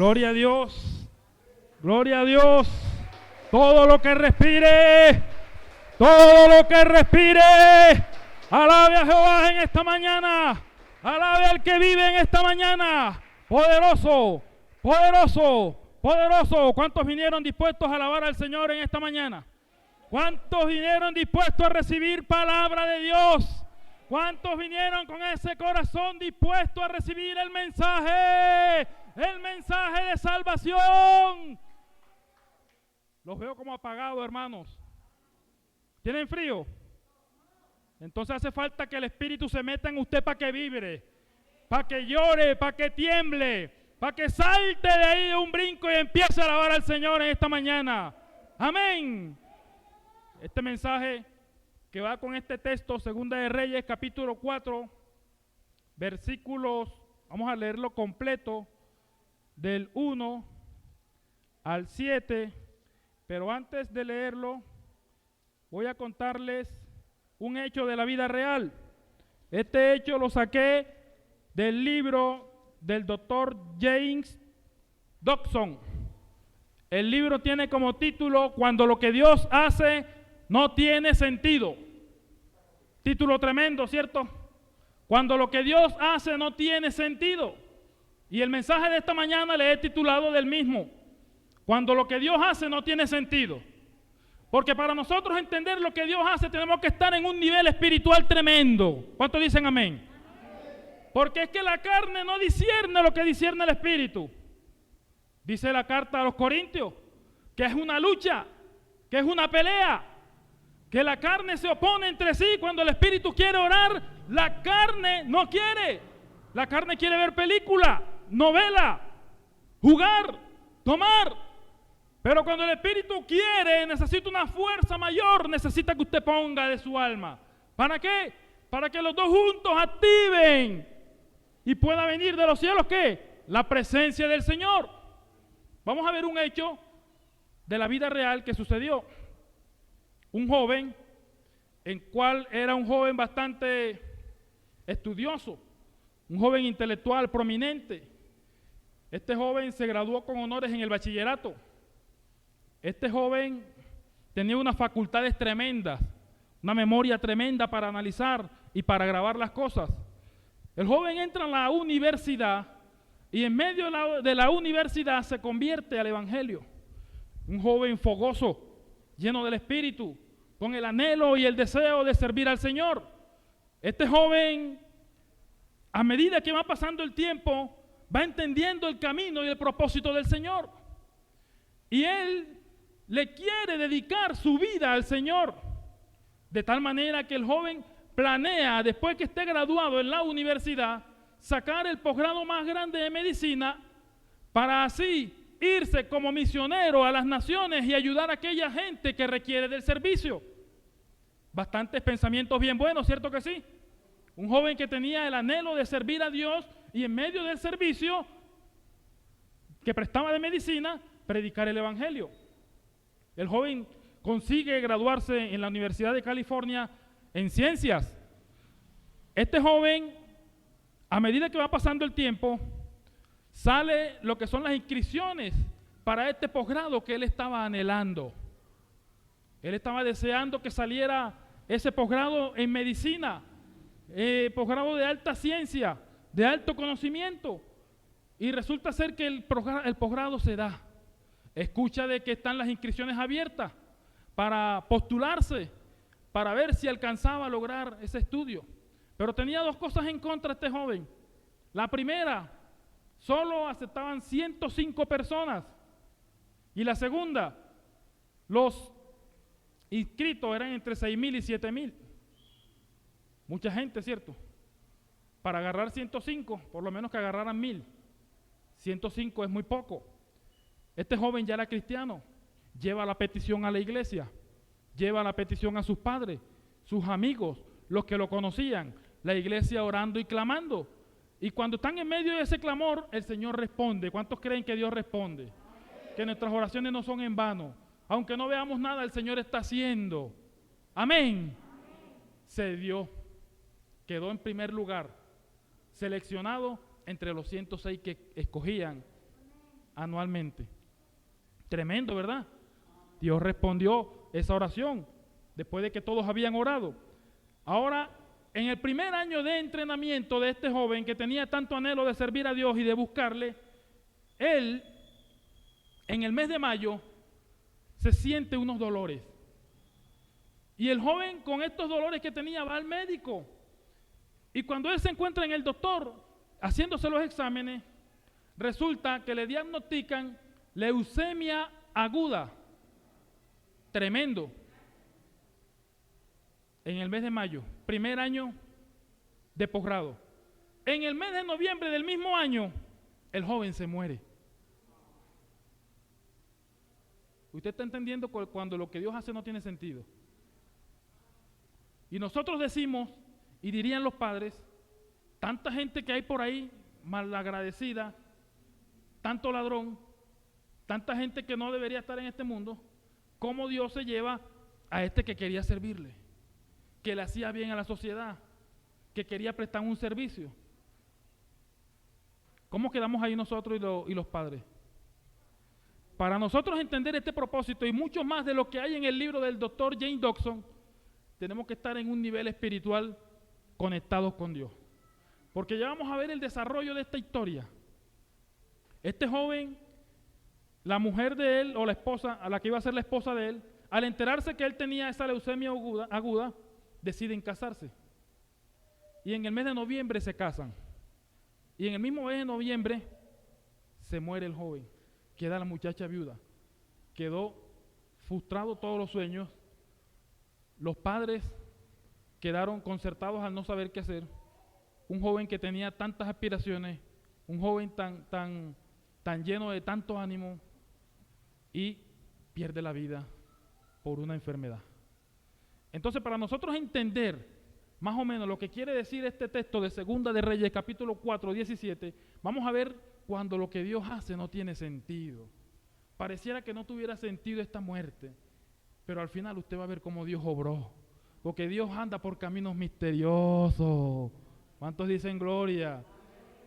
Gloria a Dios. Gloria a Dios. Todo lo que respire, alabe a Jehová en esta mañana. Alabe al que vive en esta mañana. Poderoso, poderoso, poderoso. ¿Cuántos vinieron dispuestos a alabar al Señor en esta mañana? ¿Cuántos vinieron dispuestos a recibir palabra de Dios? ¿Cuántos vinieron con ese corazón dispuesto a recibir el mensaje de salvación? Los veo como apagados, hermanos. ¿Tienen frío? Entonces hace falta que el Espíritu se meta en usted para que vibre, para que llore, para que tiemble, para que salte de ahí de un brinco y empiece a alabar al Señor en esta mañana. Amén. Este mensaje que va con este texto, Segunda de Reyes, capítulo 4, versículos, vamos a leerlo completo, del 1 al 7, pero antes de leerlo, voy a contarles un hecho de la vida real. Este hecho lo saqué del libro del doctor James Dobson. El libro tiene como título Cuando lo que Dios hace no tiene sentido. Título tremendo, ¿cierto? Cuando lo que Dios hace no tiene sentido. Y el mensaje de esta mañana le he titulado del mismo. Cuando lo que Dios hace no tiene sentido. Porque para nosotros entender lo que Dios hace tenemos que estar en un nivel espiritual tremendo. ¿Cuántos dicen amén? Porque es que la carne no discierne lo que discierne el Espíritu. Dice la carta a los Corintios que es una lucha, que es una pelea, que la carne se opone entre sí. Cuando el Espíritu quiere orar, la carne no quiere. La carne quiere ver película, novela, jugar, tomar. Pero cuando el Espíritu quiere, necesita una fuerza mayor, necesita que usted ponga de su alma. ¿Para qué? Para que los dos juntos activen y pueda venir de los cielos, ¿qué? La presencia del Señor. Vamos a ver un hecho de la vida real que sucedió. Un joven, en cual era un joven bastante estudioso, un joven intelectual prominente. Este joven se graduó con honores en el bachillerato. Este joven tenía unas facultades tremendas, una memoria tremenda para analizar y para grabar las cosas. El joven entra en la universidad y en medio de la universidad se convierte al Evangelio. Un joven fogoso, lleno del Espíritu, con el anhelo y el deseo de servir al Señor. Este joven, a medida que va pasando el tiempo, va entendiendo el camino y el propósito del Señor. Y él le quiere dedicar su vida al Señor, de tal manera que el joven planea, después que esté graduado en la universidad, sacar el posgrado más grande de medicina para así irse como misionero a las naciones y ayudar a aquella gente que requiere del servicio. Bastantes pensamientos bien buenos, ¿cierto que sí? Un joven que tenía el anhelo de servir a Dios y en medio del servicio que prestaba de medicina, predicar el Evangelio. El joven consigue graduarse en la Universidad de California en ciencias. Este joven, a medida que va pasando el tiempo, sale lo que son las inscripciones para este posgrado que él estaba anhelando. Él estaba deseando que saliera ese posgrado en medicina, posgrado de alta ciencia, de alto conocimiento. Y resulta ser que el posgrado se da. Escucha de que están las inscripciones abiertas para postularse, para ver si alcanzaba a lograr ese estudio. Pero tenía dos cosas en contra de este joven. La primera, solo aceptaban 105 personas. Y la segunda, los inscritos eran entre 6,000 y 7,000. Mucha gente, ¿cierto? Para agarrar 105, por lo menos que agarraran 1,000. 105 es muy poco. Este joven ya era cristiano, lleva la petición a la iglesia, lleva la petición a sus padres, sus amigos, los que lo conocían, la iglesia orando y clamando. Y cuando están en medio de ese clamor, el Señor responde. ¿Cuántos creen que Dios responde? Que nuestras oraciones no son en vano. Aunque no veamos nada, el Señor está haciendo. Amén. Se dio, quedó en primer lugar, seleccionado entre los 106 que escogían anualmente. Tremendo, ¿verdad? Dios respondió esa oración después de que todos habían orado. Ahora, en el primer año de entrenamiento de este joven que tenía tanto anhelo de servir a Dios y de buscarle, él, en el mes de mayo, se siente unos dolores. Y el joven con estos dolores que tenía va al médico. Y cuando él se encuentra en el doctor haciéndose los exámenes, resulta que le diagnostican leucemia aguda. Tremendo. En el mes de mayo, primer año de posgrado. En el mes de noviembre del mismo año, el joven se muere. Usted está entendiendo cuando lo que Dios hace no tiene sentido. Y nosotros decimos, y dirían los padres, tanta gente que hay por ahí malagradecida, tanto ladrón, tanta gente que no debería estar en este mundo, ¿cómo Dios se lleva a este que quería servirle? Que le hacía bien a la sociedad, que quería prestar un servicio. ¿Cómo quedamos ahí nosotros y los padres? Para nosotros entender este propósito y mucho más de lo que hay en el libro del doctor James Dobson, tenemos que estar en un nivel espiritual conectados con Dios. Porque ya vamos a ver el desarrollo de esta historia. Este joven, la mujer de él o la esposa, a la que iba a ser la esposa de él, al enterarse que él tenía esa leucemia aguda, deciden casarse. Y en el mes de noviembre se casan. Y en el mismo mes de noviembre se muere el joven. Queda la muchacha viuda. Quedó frustrado todos los sueños. Los padres quedaron concertados al no saber qué hacer. Un joven que tenía tantas aspiraciones, un joven tan lleno de tanto ánimo, y pierde la vida por una enfermedad. Entonces, para nosotros entender más o menos lo que quiere decir este texto de Segunda de Reyes, capítulo 4, 17, vamos a ver cuando lo que Dios hace no tiene sentido. Pareciera que no tuviera sentido esta muerte, pero al final usted va a ver cómo Dios obró, porque Dios anda por caminos misteriosos. ¿Cuántos dicen gloria?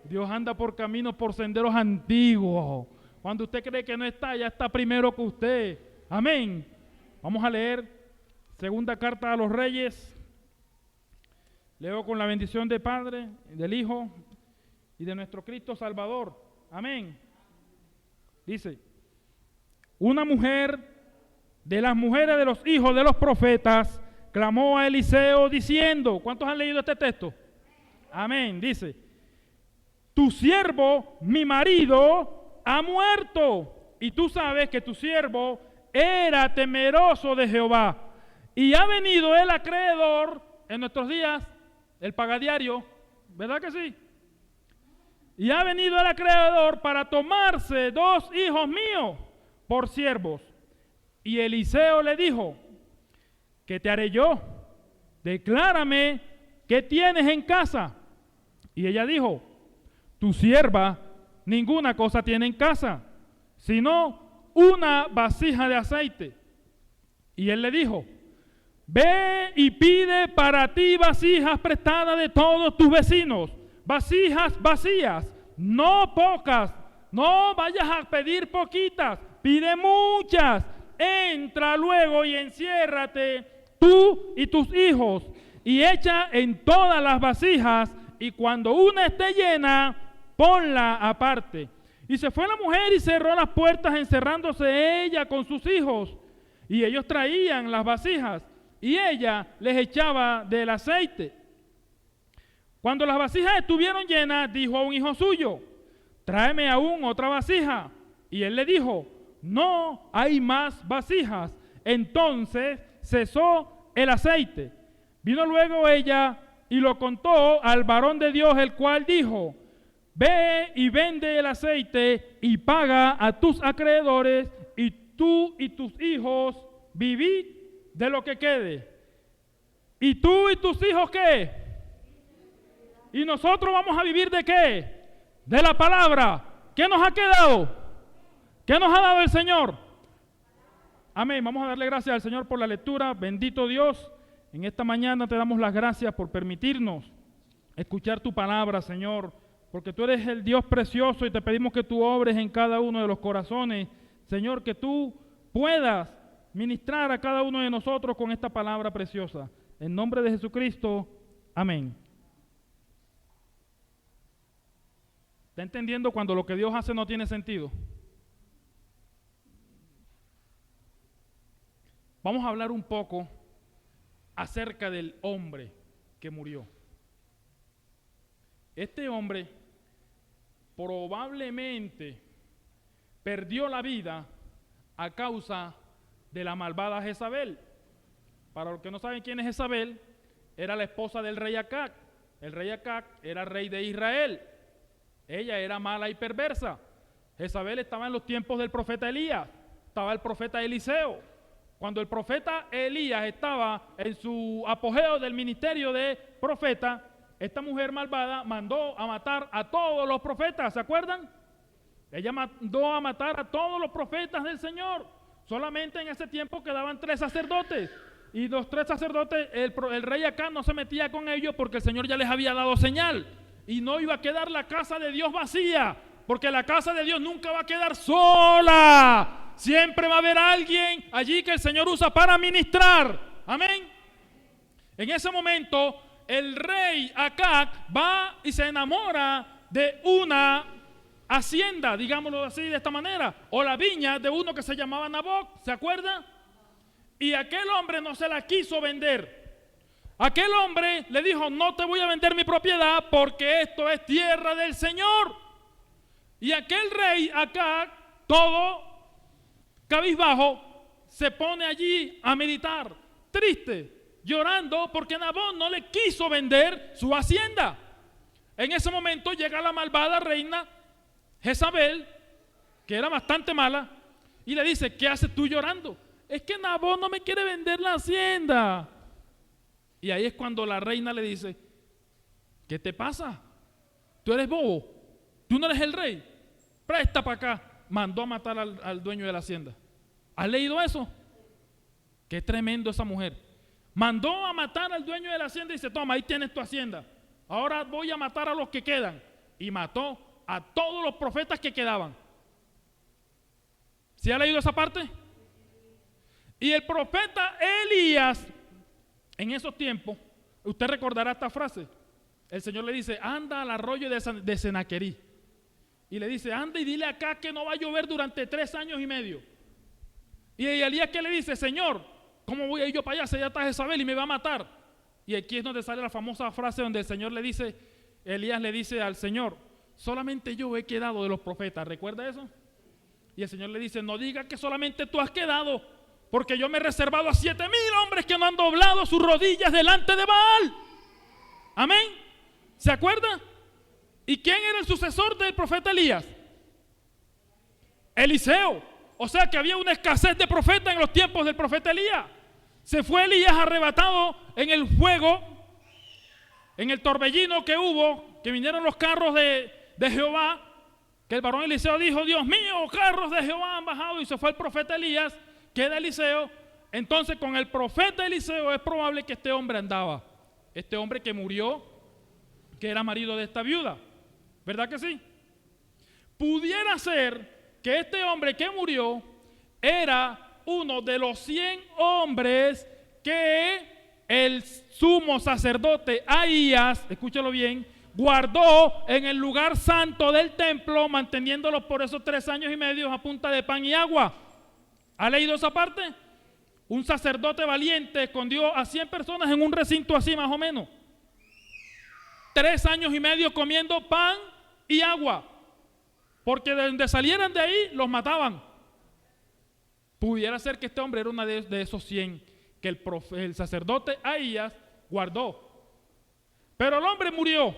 Dios anda por caminos, por senderos antiguos. Cuando usted cree que no está, ya está primero que usted. Amén. Vamos a leer segunda carta a los Reyes. Leo con la bendición del Padre, del Hijo y de nuestro Cristo Salvador. Amén. Dice: una mujer de las mujeres de los hijos de los profetas clamó a Eliseo diciendo, ¿cuántos han leído este texto? Amén. Dice: tu siervo, mi marido, ha muerto, y tú sabes que tu siervo era temeroso de Jehová, y ha venido el acreedor en nuestros días, el pagadiario, ¿verdad que sí? Y ha venido el acreedor para tomarse 2 hijos míos por siervos. Y Eliseo le dijo: ¿qué te haré yo? Declárame qué tienes en casa. Y ella dijo: tu sierva ninguna cosa tiene en casa, sino una vasija de aceite. Y él le dijo: ve y pide para ti vasijas prestadas de todos tus vecinos, vasijas vacías, no pocas, no vayas a pedir poquitas, pide muchas. Entra luego y enciérrate tú y tus hijos, y echa en todas las vasijas, y cuando una esté llena, ponla aparte. Y se fue la mujer y cerró las puertas, encerrándose ella con sus hijos. Y ellos traían las vasijas, y ella les echaba del aceite. Cuando las vasijas estuvieron llenas, dijo a un hijo suyo: tráeme aún otra vasija. Y él le dijo: no hay más vasijas. Entonces cesó el aceite. Vino luego ella y lo contó al varón de Dios, el cual dijo: ve y vende el aceite y paga a tus acreedores, y tú y tus hijos vivid de lo que quede. ¿Y tú y tus hijos qué? ¿Y nosotros vamos a vivir de qué? De la palabra. ¿Qué nos ha quedado? ¿Qué nos ha dado el Señor? Amén. Vamos a darle gracias al Señor por la lectura. Bendito Dios. En esta mañana te damos las gracias por permitirnos escuchar tu palabra, Señor, porque tú eres el Dios precioso y te pedimos que tú obres en cada uno de los corazones. Señor, que tú puedas ministrar a cada uno de nosotros con esta palabra preciosa. En nombre de Jesucristo, amén. ¿Está entendiendo cuando lo que Dios hace no tiene sentido? Vamos a hablar un poco acerca del hombre que murió. Este hombre probablemente perdió la vida a causa de la malvada Jezabel. Para los que no saben quién es Jezabel, era la esposa del rey Acac. El rey Acac era rey de Israel. Ella era mala y perversa. Jezabel estaba en los tiempos del profeta Elías, estaba el profeta Eliseo. Cuando el profeta Elías estaba en su apogeo del ministerio de profeta, esta mujer malvada mandó a matar a todos los profetas, ¿se acuerdan? Ella mandó a matar a todos los profetas del Señor. Solamente en ese tiempo quedaban 3 sacerdotes. Y los 3 sacerdotes, el rey Acab no se metía con ellos porque el Señor ya les había dado señal. Y no iba a quedar la casa de Dios vacía, porque la casa de Dios nunca va a quedar sola. Siempre va a haber alguien allí que el Señor usa para ministrar. Amén. En ese momento, el rey Acab va y se enamora de una hacienda, digámoslo así de esta manera, o la viña de uno que se llamaba Naboc, ¿se acuerda? Y aquel hombre no se la quiso vender. Aquel hombre le dijo: no te voy a vender mi propiedad porque esto es tierra del Señor. Y aquel rey Acab, todo cabizbajo, se pone allí a meditar, triste, llorando porque Naboc no le quiso vender su hacienda. En ese momento llega la malvada reina Jezabel, que era bastante mala, y le dice: ¿qué haces tú llorando? Es que Naboc no me quiere vender la hacienda. Y ahí es cuando la reina le dice: ¿qué te pasa? ¿Tú eres bobo? ¿Tú no eres el rey? Presta para acá. Mandó a matar al dueño de la hacienda. ¿Has leído eso? Qué tremendo esa mujer. Mandó a matar al dueño de la hacienda y dice: toma, ahí tienes tu hacienda. Ahora voy a matar a los que quedan. Y mató a todos los profetas que quedaban. ¿Sí ha leído esa parte? Y el profeta Elías, en esos tiempos, usted recordará esta frase. El Señor le dice: anda al arroyo de Senaquerí. Y le dice: anda y dile acá que no va a llover durante 3 años y medio. Y Elías, ¿qué le dice? Señor, ¿cómo voy a ir yo para allá? Si allá está Jezabel y me va a matar. Y aquí es donde sale la famosa frase donde el Señor le dice, Elías le dice al Señor: solamente yo he quedado de los profetas. ¿Recuerda eso? Y el Señor le dice: no diga que solamente tú has quedado, porque yo me he reservado a 7,000 hombres que no han doblado sus rodillas delante de Baal. Amén. ¿Se acuerda? ¿Y quién era el sucesor del profeta Elías? Eliseo. O sea que había una escasez de profetas en los tiempos del profeta Elías. Se fue Elías arrebatado en el fuego, en el torbellino que hubo, que vinieron los carros de Jehová, que el varón Eliseo dijo: Dios mío, carros de Jehová han bajado, y se fue el profeta Elías, queda Eliseo. Entonces con el profeta Eliseo es probable que este hombre andaba, este hombre que murió, que era marido de esta viuda, ¿verdad que sí? Pudiera ser que este hombre que murió era uno de los 100 hombres que el sumo sacerdote Ahías, escúchalo bien, guardó en el lugar santo del templo, manteniéndolos por esos 3 años y medio a punta de pan y agua. ¿Ha leído esa parte? Un sacerdote valiente escondió a 100 personas en un recinto así más o menos. 3 años y medio comiendo pan y agua, porque de donde salieran de ahí los mataban. Pudiera ser que este hombre era uno de esos 100 que el sacerdote Ahías guardó. Pero el hombre murió.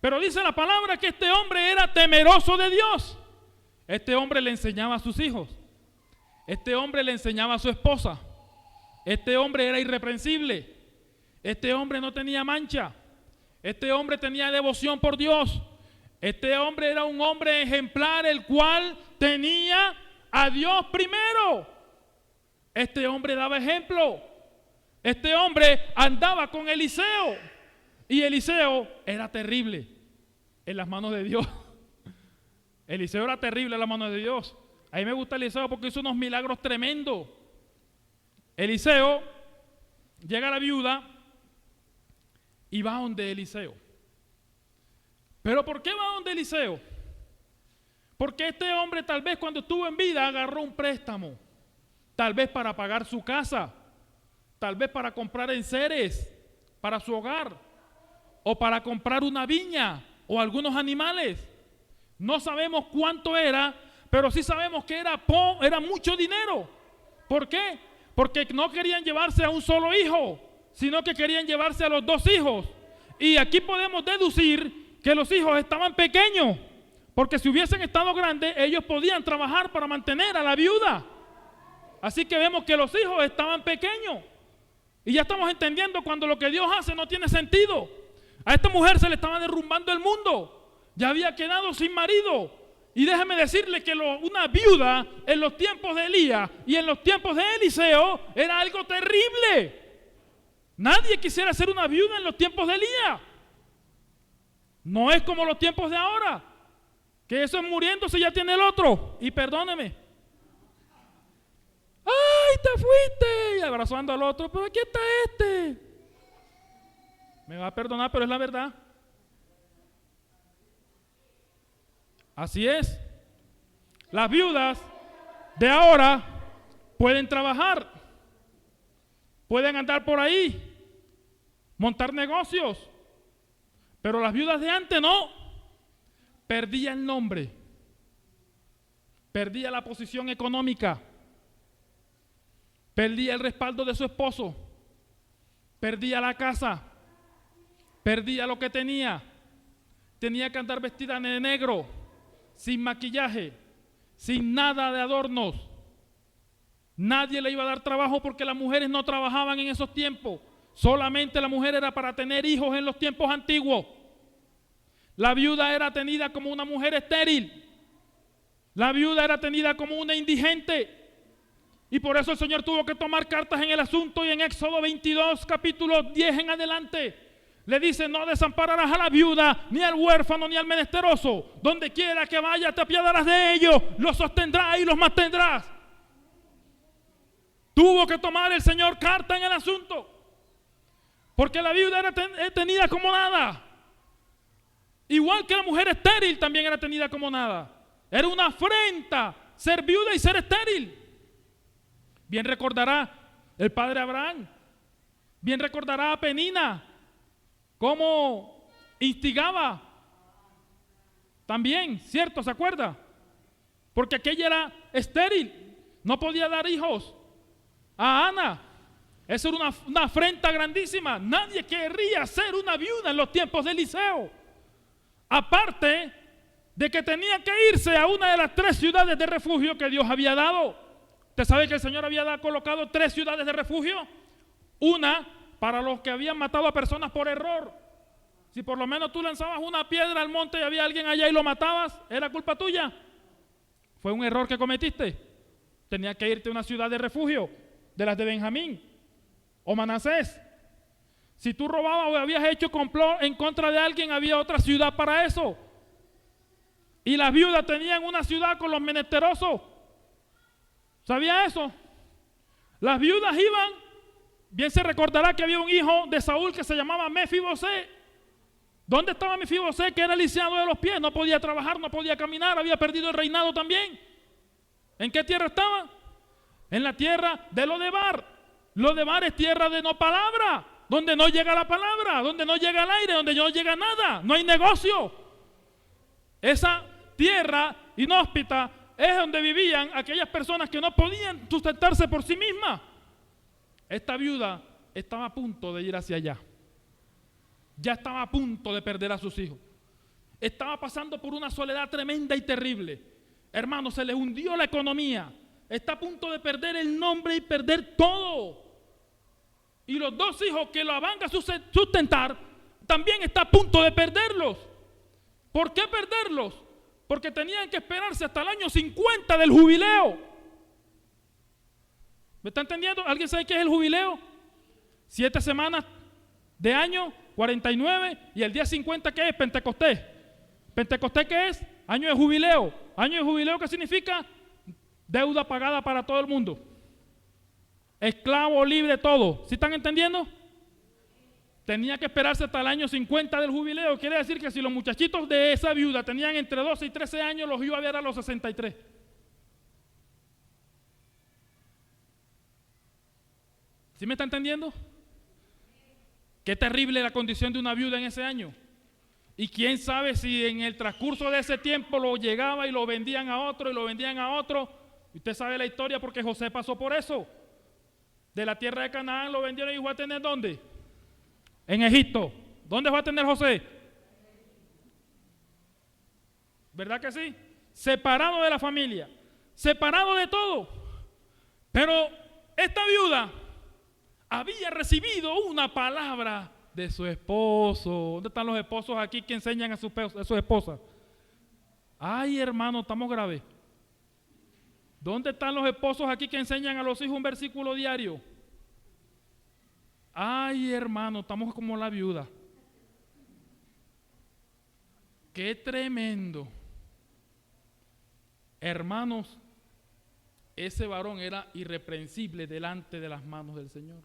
Pero dice la palabra que este hombre era temeroso de Dios. Este hombre le enseñaba a sus hijos. Este hombre le enseñaba a su esposa. Este hombre era irreprensible. Este hombre no tenía mancha. Este hombre tenía devoción por Dios. Este hombre era un hombre ejemplar, el cual tenía a Dios primero. Este hombre daba ejemplo. Este hombre andaba con Eliseo. Y Eliseo era terrible. en las manos de Dios. Eliseo era terrible en las manos de Dios. A mí me gusta Eliseo porque hizo unos milagros tremendos. Eliseo llega a la viuda y va donde Eliseo. ¿Pero por qué va donde Eliseo? Porque este hombre tal vez cuando estuvo en vida agarró un préstamo, tal vez para pagar su casa, tal vez para comprar enseres para su hogar, o para comprar una viña o algunos animales. No sabemos cuánto era, pero sí sabemos que era mucho dinero. ¿Por qué? Porque no querían llevarse a un solo hijo, sino que querían llevarse a los 2 hijos. Y aquí podemos deducir que los hijos estaban pequeños, porque si hubiesen estado grandes, ellos podían trabajar para mantener a la viuda. Así que vemos que los hijos estaban pequeños. Y ya estamos entendiendo cuando lo que Dios hace no tiene sentido. A esta mujer se le estaba derrumbando el mundo. Ya había quedado sin marido. Y déjeme decirle que una viuda en los tiempos de Elías y en los tiempos de Eliseo era algo terrible. Nadie quisiera ser una viuda en los tiempos de Elías. No es como los tiempos de ahora, que eso es muriéndose ya tiene el otro. Y perdóneme. ¡Ay, te fuiste! Y abrazando al otro, pero aquí está este. Me va a perdonar, pero es la verdad. Así es. Las viudas de ahora pueden trabajar, pueden andar por ahí, montar negocios, pero las viudas de antes no. Perdía el nombre, perdía la posición económica, perdía el respaldo de su esposo, perdía la casa, perdía lo que tenía que andar vestida de negro, sin maquillaje, sin nada de adornos. Nadie le iba a dar trabajo porque las mujeres no trabajaban en esos tiempos. Solamente la mujer era para tener hijos en los tiempos antiguos. La viuda era tenida como una mujer estéril. La viuda era tenida como una indigente. Y por eso el Señor tuvo que tomar cartas en el asunto, y en Éxodo 22, capítulo 10 en adelante, le dice: no desampararás a la viuda, ni al huérfano, ni al menesteroso. Donde quiera que vaya te apiadarás de ellos, los sostendrás y los mantendrás. Tuvo que tomar el Señor carta en el asunto, porque la viuda era tenida como nada. Igual que la mujer estéril también era tenida como nada. Era una afrenta ser viuda y ser estéril. Bien recordará el padre Abraham, bien recordará a Penina, cómo instigaba también, ¿cierto? ¿Se acuerda? Porque aquella era estéril, no podía dar hijos. A Ana, eso era una afrenta grandísima. Nadie querría ser una viuda en los tiempos de Eliseo. Aparte de que tenía que irse a una de las 3 ciudades de refugio que Dios había dado. Usted sabe que el Señor había colocado 3 ciudades de refugio. Una para los que habían matado a personas por error. Si por lo menos tú lanzabas una piedra al monte y había alguien allá y lo matabas, era culpa tuya. Fue un error que cometiste. Tenía que irte a una ciudad de refugio, de las de Benjamín o Manasés. Si tú robabas o habías hecho complot en contra de alguien, había otra ciudad para eso. Y las viudas tenían una ciudad con los menesterosos. ¿Sabía eso? Las viudas iban, bien se recordará que había un hijo de Saúl que se llamaba Mefibosé. ¿Dónde estaba Mefibosé? Que era lisiado de los pies, no podía trabajar, no podía caminar, había perdido el reinado también. ¿En qué tierra estaba? En la tierra de Lodebar. Lodebar es tierra de no palabra, donde no llega la palabra, donde no llega el aire, donde no llega nada, no hay negocio. Esa tierra inhóspita es donde vivían aquellas personas que no podían sustentarse por sí mismas. Esta viuda estaba a punto de ir hacia allá. Ya estaba a punto de perder a sus hijos. Estaba pasando por una soledad tremenda y terrible. Hermano, se le hundió la economía. Está a punto de perder el nombre y perder todo. Y los 2 hijos que la van a sustentar también está a punto de perderlos. ¿Por qué perderlos? Porque tenían que esperarse hasta el año 50 del jubileo. ¿Me está entendiendo? ¿Alguien sabe qué es el jubileo? 7 semanas de año, 49, y el día 50, ¿qué es? Pentecostés. ¿Pentecostés qué es? Año de jubileo. ¿Año de jubileo qué significa? Deuda pagada para todo el mundo. Esclavo, libre, todo. ¿Sí están entendiendo? Tenía que esperarse hasta el año 50 del jubileo. Quiere decir que si los muchachitos de esa viuda tenían entre 12 y 13 años, los iba a ver a los 63. ¿Sí me está entendiendo? Qué terrible la condición de una viuda en ese año. Y quién sabe si en el transcurso de ese tiempo lo llegaba y lo vendían a otro y lo vendían a otro. Usted sabe la historia porque José pasó por eso. De la tierra de Canaán lo vendieron y fue a tener ¿dónde? En Egipto. ¿Dónde va a tener José? ¿Verdad que sí? Separado de la familia, separado de todo. Pero esta viuda había recibido una palabra de su esposo. ¿Dónde están los esposos aquí que enseñan a sus esposas? Ay, hermano, estamos graves. ¿Dónde están los esposos aquí que enseñan a los hijos un versículo diario? Ay, hermano, estamos como la viuda. Qué tremendo. Hermanos, ese varón era irreprensible delante de las manos del Señor.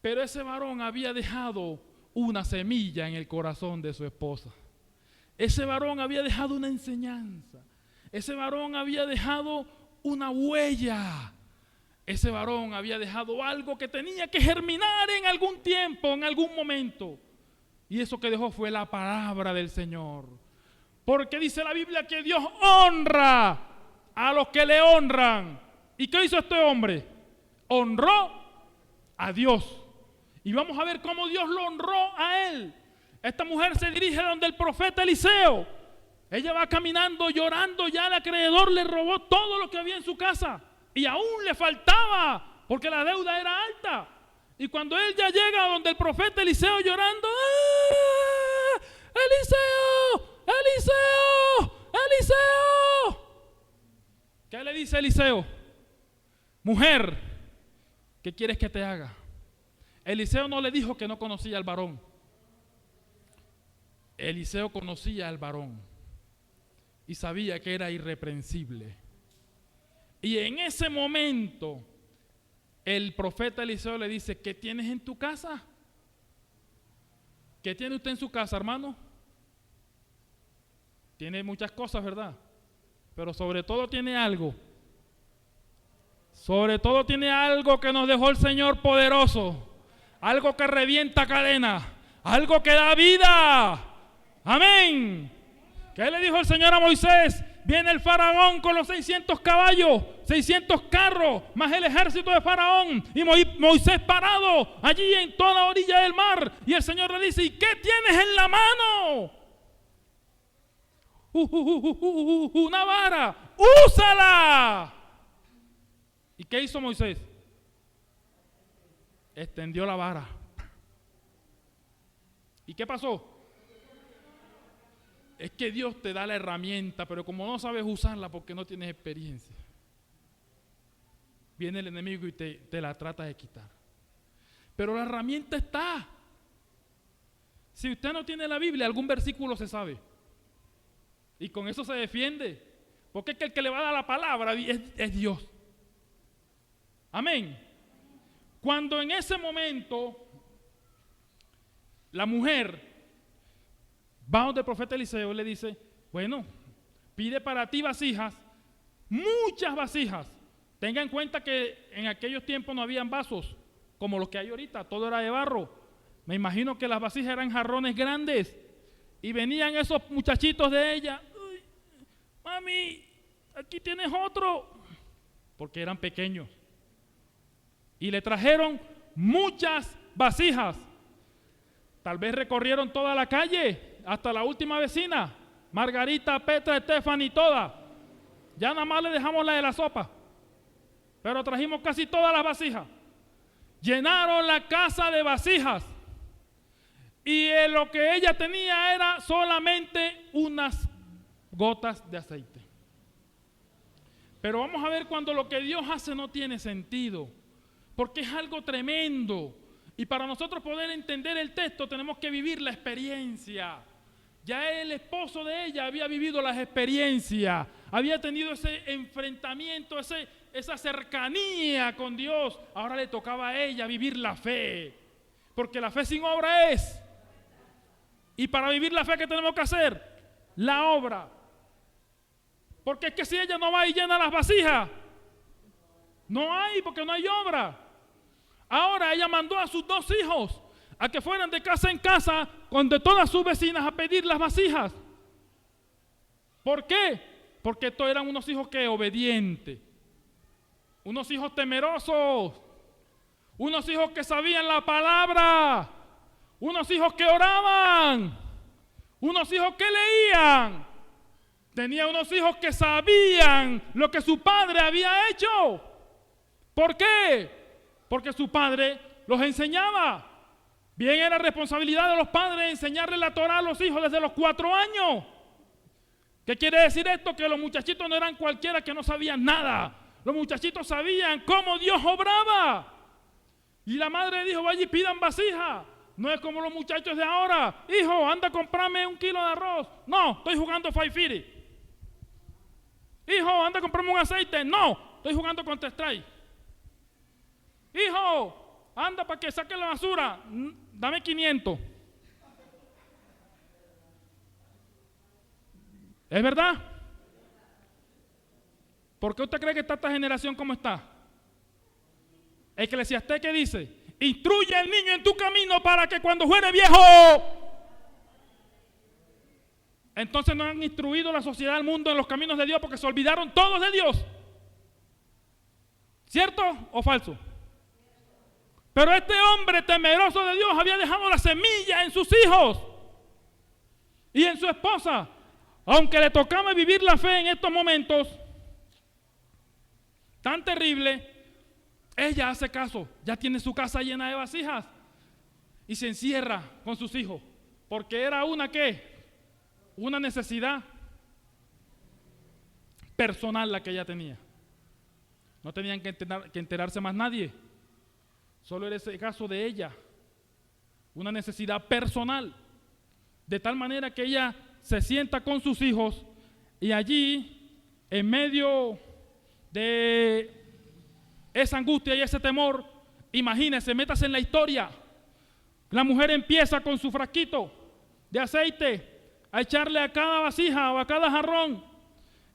Pero ese varón había dejado una semilla en el corazón de su esposa. Ese varón había dejado una enseñanza. Ese varón había dejado una huella. Ese varón había dejado algo que tenía que germinar en algún tiempo, en algún momento. Y eso que dejó fue la palabra del Señor. Porque dice la Biblia que Dios honra a los que le honran. ¿Y qué hizo este hombre? Honró a Dios. Y vamos a ver cómo Dios lo honró a él. Esta mujer se dirige donde el profeta Eliseo. Ella va caminando llorando, ya el acreedor le robó todo lo que había en su casa. Y aún le faltaba, porque la deuda era alta. Y cuando él ya llega donde el profeta Eliseo llorando, ¡ah! ¡Eliseo! ¡Eliseo! ¡Eliseo! ¿Qué le dice Eliseo? Mujer, ¿qué quieres que te haga? Eliseo no le dijo que no conocía al varón. Eliseo conocía al varón y sabía que era irreprensible. Y en ese momento el profeta Eliseo le dice: ¿qué tienes en tu casa? ¿Qué tiene usted en su casa, hermano? Tiene muchas cosas, ¿verdad? Pero sobre todo tiene algo. Sobre todo tiene algo que nos dejó el Señor poderoso. Algo que revienta cadenas. Algo que da vida. Amén. ¿Qué le dijo el Señor a Moisés? Viene el faraón con los 600 caballos, 600 carros, más el ejército de faraón. Y Moisés parado allí en toda la orilla del mar. Y el Señor le dice: ¿y qué tienes en la mano? Una vara. ¡Úsala! ¿Y qué hizo Moisés? Extendió la vara. ¿Y qué pasó? Es que Dios te da la herramienta, pero como no sabes usarla porque no tienes experiencia, viene el enemigo y te la trata de quitar. Pero la herramienta está. Si usted no tiene la Biblia, algún versículo se sabe. Y con eso se defiende. Porque es que el que le va a dar la palabra es Dios. Amén. Cuando en ese momento la mujer va donde el profeta Eliseo y le dice: bueno, pide para ti vasijas, muchas vasijas. Tenga en cuenta que en aquellos tiempos no habían vasos como los que hay ahorita, todo era de barro. Me imagino que las vasijas eran jarrones grandes y venían esos muchachitos de ella: uy, mami, aquí tienes otro, porque eran pequeños. Y le trajeron muchas vasijas. Tal vez recorrieron toda la calle hasta la última vecina, Margarita, Petra, Stephanie, toda. Ya nada más le dejamos la de la sopa, pero trajimos casi todas las vasijas. Llenaron la casa de vasijas y lo que ella tenía era solamente unas gotas de aceite. Pero vamos a ver cuando lo que Dios hace no tiene sentido, porque es algo tremendo. Y para nosotros poder entender el texto tenemos que vivir la experiencia. Ya el esposo de ella había vivido las experiencias, había tenido ese enfrentamiento, esa cercanía con Dios. Ahora le tocaba a ella vivir la fe, porque la fe sin obra es. Y para vivir la fe, ¿qué tenemos que hacer? La obra. Porque es que si ella no va y llena las vasijas, no hay, porque no hay obra. Ahora ella mandó a sus 2 hijos a que fueran de casa en casa con de todas sus vecinas a pedir las vasijas. ¿Por qué? Porque estos eran unos hijos que obedientes, unos hijos temerosos, unos hijos que sabían la palabra, unos hijos que oraban, unos hijos que leían. Tenía unos hijos que sabían lo que su padre había hecho. ¿Por qué? Porque su padre los enseñaba. Bien era responsabilidad de los padres enseñarle la Torá a los hijos desde los 4 años. ¿Qué quiere decir esto? Que los muchachitos no eran cualquiera que no sabían nada. Los muchachitos sabían cómo Dios obraba. Y la madre dijo, vaya y pidan vasija. No es como los muchachos de ahora. Hijo, anda a comprarme 1 kilo de arroz. No, estoy jugando Five Firi. Hijo, anda a comprarme un aceite. No, estoy jugando Counter-Strike. Hijo, anda para que saque la basura. Dame 500. ¿Es verdad? ¿Por qué usted cree que está esta generación como está? Eclesiastés, ¿qué dice? Instruye al niño en tu camino para que cuando fuere viejo. Entonces no han instruido la sociedad del mundo en los caminos de Dios porque se olvidaron todos de Dios. ¿Cierto o falso? Pero este hombre temeroso de Dios había dejado la semilla en sus hijos y en su esposa. Aunque le tocaba vivir la fe en estos momentos tan terribles, ella hace caso, ya tiene su casa llena de vasijas y se encierra con sus hijos, porque era una necesidad personal la que ella tenía. No tenían que enterarse más nadie, solo era ese caso de ella, una necesidad personal, de tal manera que ella se sienta con sus hijos y allí, en medio de esa angustia y ese temor, imagínese, métase en la historia. La mujer empieza con su frasquito de aceite a echarle a cada vasija o a cada jarrón,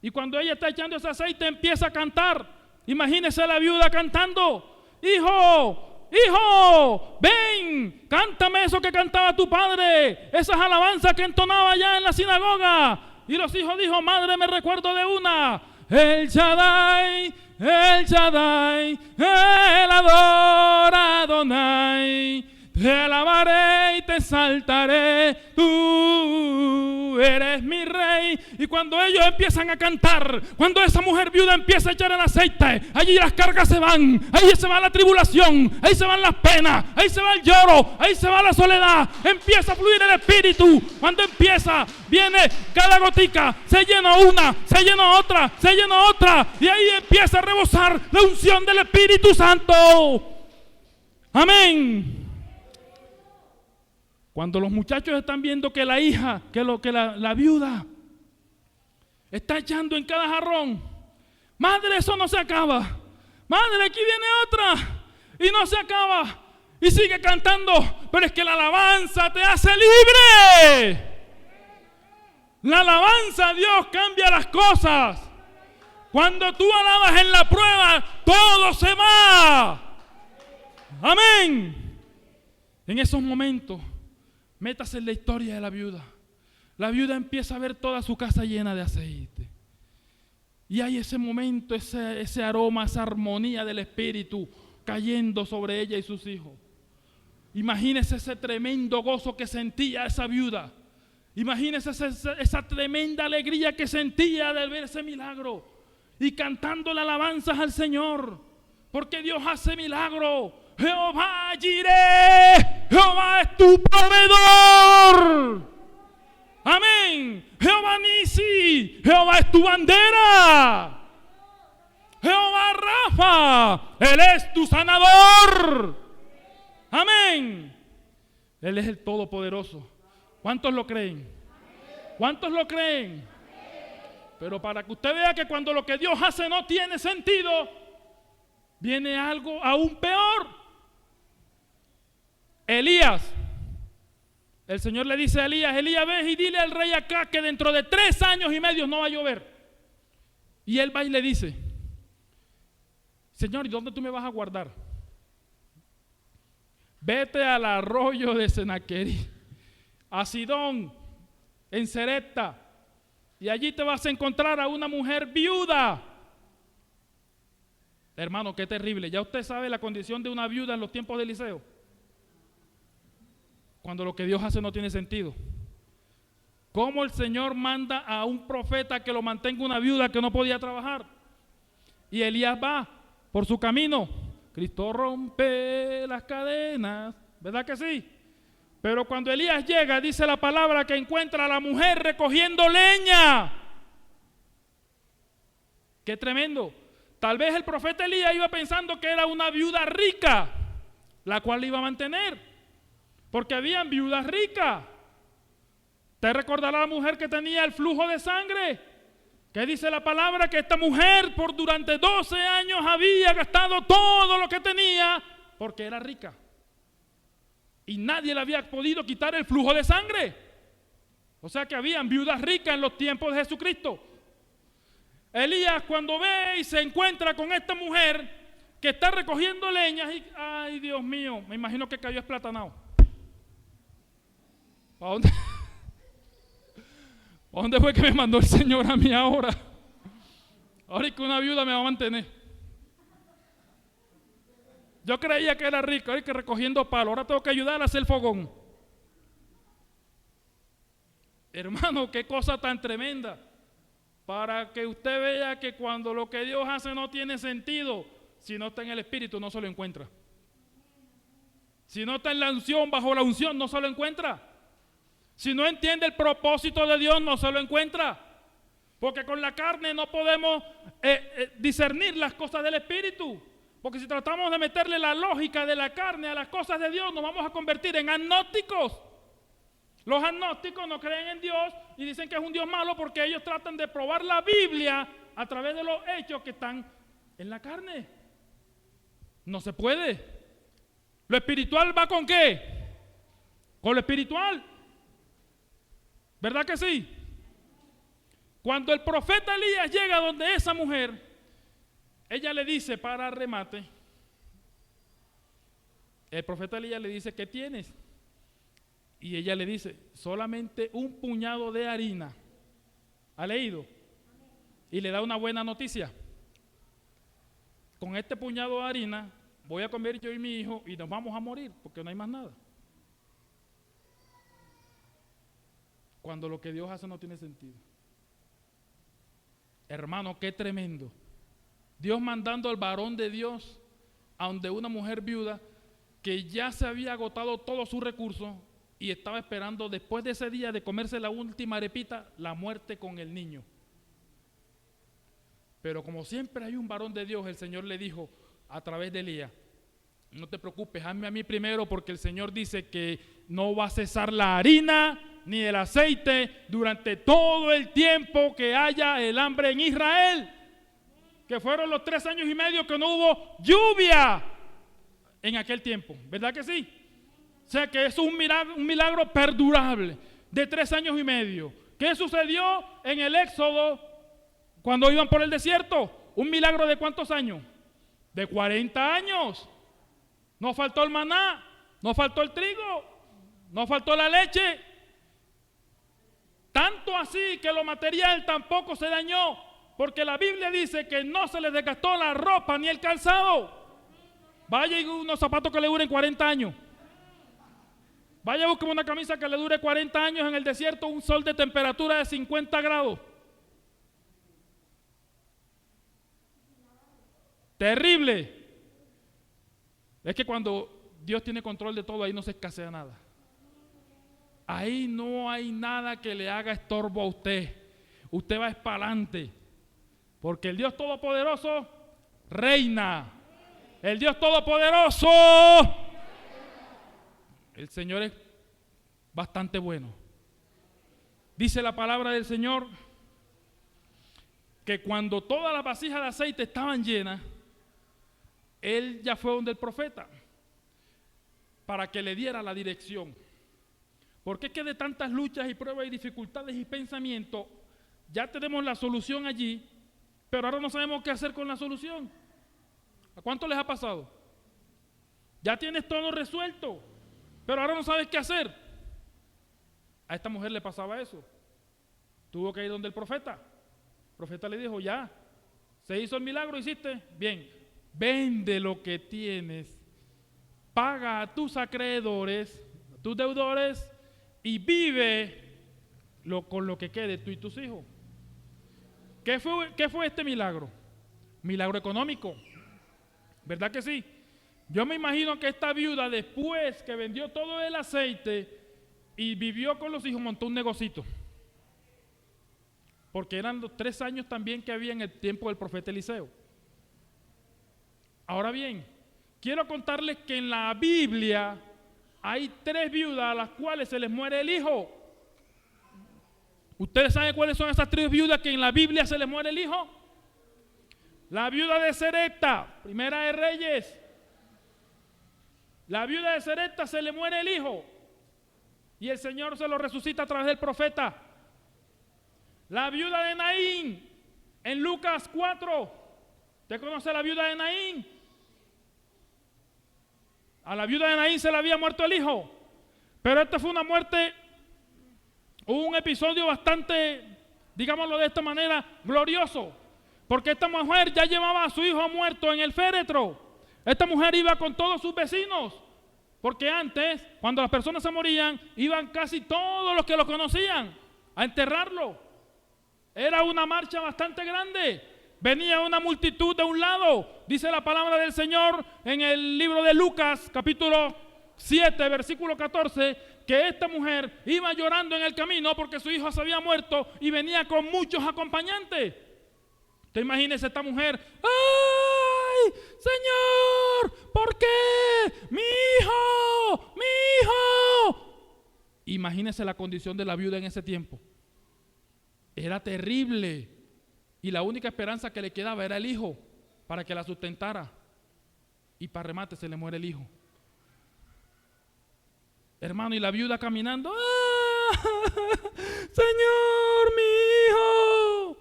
y cuando ella está echando ese aceite empieza a cantar. Imagínese la viuda cantando: hijo, hijo, ven, cántame eso que cantaba tu padre, esas alabanzas que entonaba allá en la sinagoga. Y los hijos dijo: madre, me recuerdo de una, El Shaddai, El Shaddai, El Adonai, te alabaré y te exaltaré, tú eres mi rey. Y cuando ellos empiezan a cantar, cuando esa mujer viuda empieza a echar el aceite, allí las cargas se van, ahí se va la tribulación, ahí se van las penas, ahí se va el lloro, ahí se va la soledad, empieza a fluir el Espíritu. Cuando empieza, viene cada gotica, se llena una, se llena otra, se llena otra, y ahí empieza a rebosar la unción del Espíritu Santo. Amén. Cuando los muchachos están viendo que la hija, la viuda está echando en cada jarrón, madre, eso no se acaba. Madre, aquí viene otra y no se acaba. Y sigue cantando, pero es que la alabanza te hace libre. La alabanza a Dios cambia las cosas. Cuando tú alabas en la prueba, todo se va. Amén. En esos momentos, métase en la historia de la viuda. La viuda empieza a ver toda su casa llena de aceite. Y hay ese momento, ese aroma, esa armonía del Espíritu cayendo sobre ella y sus hijos. Imagínese ese tremendo gozo que sentía esa viuda. Imagínese esa tremenda alegría que sentía de ver ese milagro. Y cantándole alabanzas al Señor. Porque Dios hace milagro. Jehová Jireh, Jehová es tu proveedor. Amén. Jehová Nisi, Jehová es tu bandera. Jehová Rafa, Él es tu sanador. Amén. Él es el Todopoderoso. ¿Cuántos lo creen? ¿Cuántos lo creen? Pero para que usted vea que cuando lo que Dios hace no tiene sentido, viene algo aún peor. Elías, el Señor le dice a Elías: Elías, ve y dile al rey acá que dentro de 3 años y medio no va a llover. Y él va y le dice: Señor, ¿y dónde tú me vas a guardar? Vete al arroyo de Senaquerí, a Sidón, en Serepta, y allí te vas a encontrar a una mujer viuda. Hermano, qué terrible. Ya usted sabe la condición de una viuda en los tiempos de Eliseo, cuando lo que Dios hace no tiene sentido. ¿Cómo el Señor manda a un profeta que lo mantenga una viuda que no podía trabajar? Y Elías va por su camino. Cristo rompe las cadenas, ¿verdad que sí? Pero cuando Elías llega, dice la palabra que encuentra a la mujer recogiendo leña. ¡Qué tremendo! Tal vez el profeta Elías iba pensando que era una viuda rica, la cual le iba a mantener, porque habían viudas ricas. ¿Te recordará la mujer que tenía el flujo de sangre? ¿Qué dice la palabra? Que esta mujer durante 12 años había gastado todo lo que tenía porque era rica. Y nadie le había podido quitar el flujo de sangre. O sea que habían viudas ricas en los tiempos de Jesucristo. Elías, cuando ve y se encuentra con esta mujer que está recogiendo leñas, y ay, Dios mío, me imagino que cayó esplatanado. ¿Para dónde? ¿A dónde fue que me mandó el Señor a mí ahora? Ahora es que una viuda me va a mantener. Yo creía que era rico, ahora es que recogiendo palo, ahora tengo que ayudar a hacer el fogón. Hermano, qué cosa tan tremenda. Para que usted vea que cuando lo que Dios hace no tiene sentido, si no está en el Espíritu no se lo encuentra. Si no está en la unción, bajo la unción no se lo encuentra. Si no entiende el propósito de Dios, no se lo encuentra. Porque con la carne no podemos discernir las cosas del Espíritu. Porque si tratamos de meterle la lógica de la carne a las cosas de Dios, nos vamos a convertir en agnósticos. Los agnósticos no creen en Dios y dicen que es un Dios malo porque ellos tratan de probar la Biblia a través de los hechos que están en la carne. No se puede. ¿Lo espiritual va con qué? Con lo espiritual. ¿Verdad que sí? Cuando el profeta Elías llega donde esa mujer, ella le dice para remate, el profeta Elías le dice: ¿qué tienes? Y ella le dice: solamente un puñado de harina. ¿Ha leído? Y le da una buena noticia: con este puñado de harina voy a comer yo y mi hijo y nos vamos a morir porque no hay más nada. Cuando lo que Dios hace no tiene sentido. Hermano, qué tremendo. Dios mandando al varón de Dios a donde una mujer viuda que ya se había agotado todos sus recursos y estaba esperando después de ese día de comerse la última arepita, la muerte con el niño. Pero como siempre hay un varón de Dios, el Señor le dijo a través de Elías: no te preocupes, hazme a mí primero, porque el Señor dice que no va a cesar la harina ni el aceite durante todo el tiempo que haya el hambre en Israel, que fueron los 3 años y medio que no hubo lluvia en aquel tiempo, ¿verdad que sí? O sea que eso es un milagro perdurable de 3 años y medio. ¿Qué sucedió en el Éxodo cuando iban por el desierto? ¿Un milagro de cuántos años? De 40 años. No faltó el maná, no faltó el trigo, no faltó la leche. Tanto así que lo material tampoco se dañó, porque la Biblia dice que no se les desgastó la ropa ni el calzado. Vaya y unos zapatos que le duren 40 años. Vaya, busque una camisa que le dure 40 años en el desierto, un sol de temperatura de 50 grados. Terrible. Es que cuando Dios tiene control de todo, ahí no se escasea nada. Ahí no hay nada que le haga estorbo a usted. Usted va para adelante. Porque el Dios Todopoderoso reina. El Dios Todopoderoso. El Señor es bastante bueno. Dice la palabra del Señor que cuando todas las vasijas de aceite estaban llenas, él ya fue donde el profeta para que le diera la dirección. Porque es que de tantas luchas y pruebas y dificultades y pensamientos, ya tenemos la solución allí, pero ahora no sabemos qué hacer con la solución. ¿A cuánto les ha pasado? Ya tienes todo resuelto, pero ahora no sabes qué hacer. A esta mujer le pasaba eso. Tuvo que ir donde el profeta. El profeta le dijo, ya, se hizo el milagro, hiciste, bien, vende lo que tienes, paga a tus acreedores, a tus deudores, y vive con lo que quede tú y tus hijos. ¿Qué fue este milagro? Milagro económico, ¿verdad que sí? Yo me imagino que esta viuda, después que vendió todo el aceite y vivió con los hijos, montó un negocito. Porque eran los 3 años también que había en el tiempo del profeta Eliseo. Ahora bien, quiero contarles que en la Biblia hay 3 viudas a las cuales se les muere el hijo. ¿Ustedes saben cuáles son esas 3 viudas que en la Biblia se les muere el hijo? La viuda de Serepta, Primera de Reyes. La viuda de Serepta se le muere el hijo y el Señor se lo resucita a través del profeta. La viuda de Naín, en Lucas 4. ¿Usted conoce a la viuda de Naín? A la viuda de Naín se le había muerto el hijo, pero esta fue una muerte, un episodio bastante, digámoslo de esta manera, glorioso, porque esta mujer ya llevaba a su hijo muerto en el féretro. Esta mujer iba con todos sus vecinos, porque antes, cuando las personas se morían, iban casi todos los que lo conocían a enterrarlo. Era una marcha bastante grande. Venía una multitud de un lado. Dice la palabra del Señor en el libro de Lucas, capítulo 7, versículo 14, que esta mujer iba llorando en el camino porque su hijo se había muerto y venía con muchos acompañantes. Te imaginas esta mujer, ¡ay, Señor! ¿Por qué? ¡Mi hijo! ¡Mi hijo! Imagínese la condición de la viuda en ese tiempo. Era terrible. Y la única esperanza que le quedaba era el hijo para que la sustentara. Y para remate se le muere el hijo. Hermano, y la viuda caminando, ¡ah! ¡Señor, mi hijo!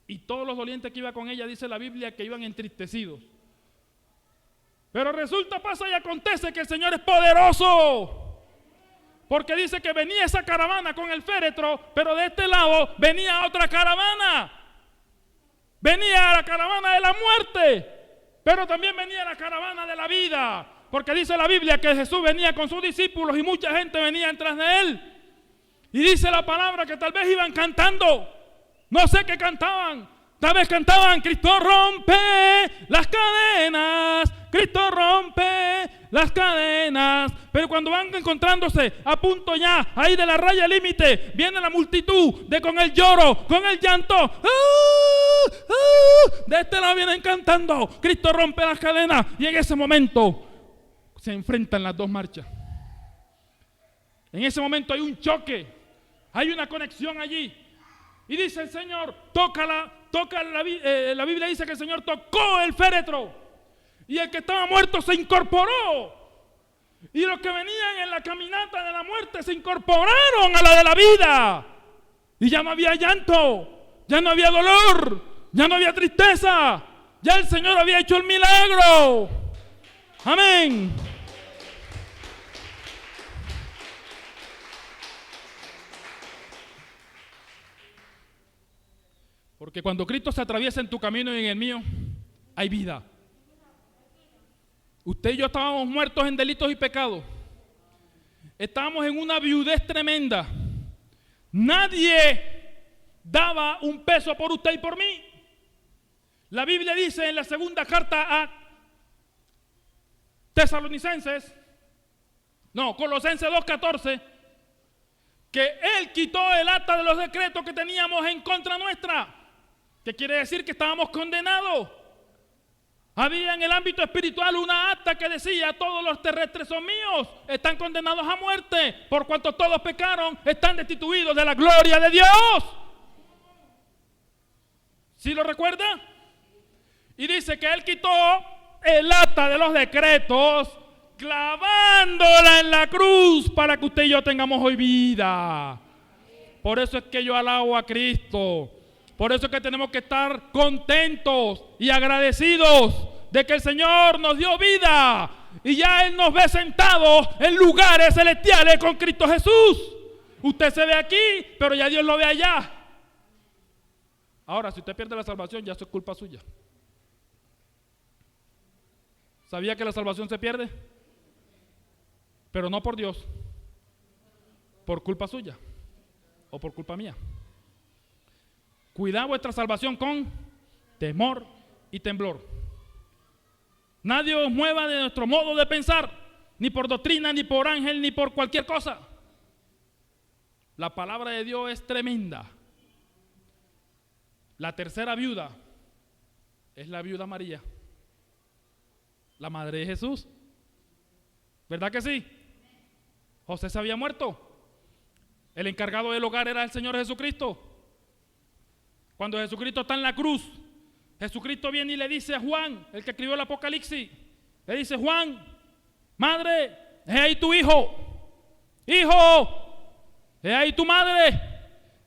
Y todos los dolientes que iban con ella, dice la Biblia, que iban entristecidos. Pero resulta, pasa y acontece que el Señor es poderoso. Porque dice que venía esa caravana con el féretro, pero de este lado venía otra caravana. Venía la caravana de la muerte, pero también venía la caravana de la vida. Porque dice la Biblia que Jesús venía con sus discípulos y mucha gente venía detrás de él. Y dice la palabra que tal vez iban cantando. No sé qué cantaban. Tal vez cantaban, Cristo rompe las cadenas, Cristo rompe las cadenas. Pero cuando van encontrándose a punto ya, ahí de la raya límite, viene la multitud de con el lloro, con el llanto. De este lado vienen cantando, Cristo rompe las cadenas. Y en ese momento se enfrentan las dos marchas. En ese momento hay un choque, hay una conexión allí. Y dice el Señor, la Biblia dice que el Señor tocó el féretro y el que estaba muerto se incorporó. Y los que venían en la caminata de la muerte se incorporaron a la de la vida. Y ya no había llanto, ya no había dolor, ya no había tristeza. Ya el Señor había hecho el milagro. Amén. Porque cuando Cristo se atraviesa en tu camino y en el mío, hay vida. Usted y yo estábamos muertos en delitos y pecados. Estábamos en una viudez tremenda. Nadie daba un peso por usted y por mí. La Biblia dice en la segunda carta a Colosenses 2:14, que Él quitó el acta de los decretos que teníamos en contra nuestra. ¿Qué quiere decir? Que estábamos condenados. Había en el ámbito espiritual una acta que decía: todos los terrestres son míos, están condenados a muerte, por cuanto todos pecaron, están destituidos de la gloria de Dios. ¿Sí lo recuerda? Y dice que Él quitó el acta de los decretos, clavándola en la cruz para que usted y yo tengamos hoy vida. Por eso es que yo alabo a Cristo. Por eso es que tenemos que estar contentos y agradecidos de que el Señor nos dio vida y ya Él nos ve sentados en lugares celestiales con Cristo Jesús. Usted se ve aquí, pero ya Dios lo ve allá. Ahora, si usted pierde la salvación, ya eso es culpa suya. ¿Sabía que la salvación se pierde? Pero no por Dios, por culpa suya o por culpa mía. Cuidad vuestra salvación con temor y temblor. Nadie os mueva de nuestro modo de pensar, ni por doctrina, ni por ángel, ni por cualquier cosa. La palabra de Dios es tremenda. La tercera viuda es la viuda María, la madre de Jesús. ¿Verdad que sí? José se había muerto. El encargado del hogar era el Señor Jesucristo. Cuando Jesucristo está en la cruz, Jesucristo viene y le dice a Juan, el que escribió el Apocalipsis, le dice: Juan, madre, he ahí tu hijo. Hijo, he ahí tu madre.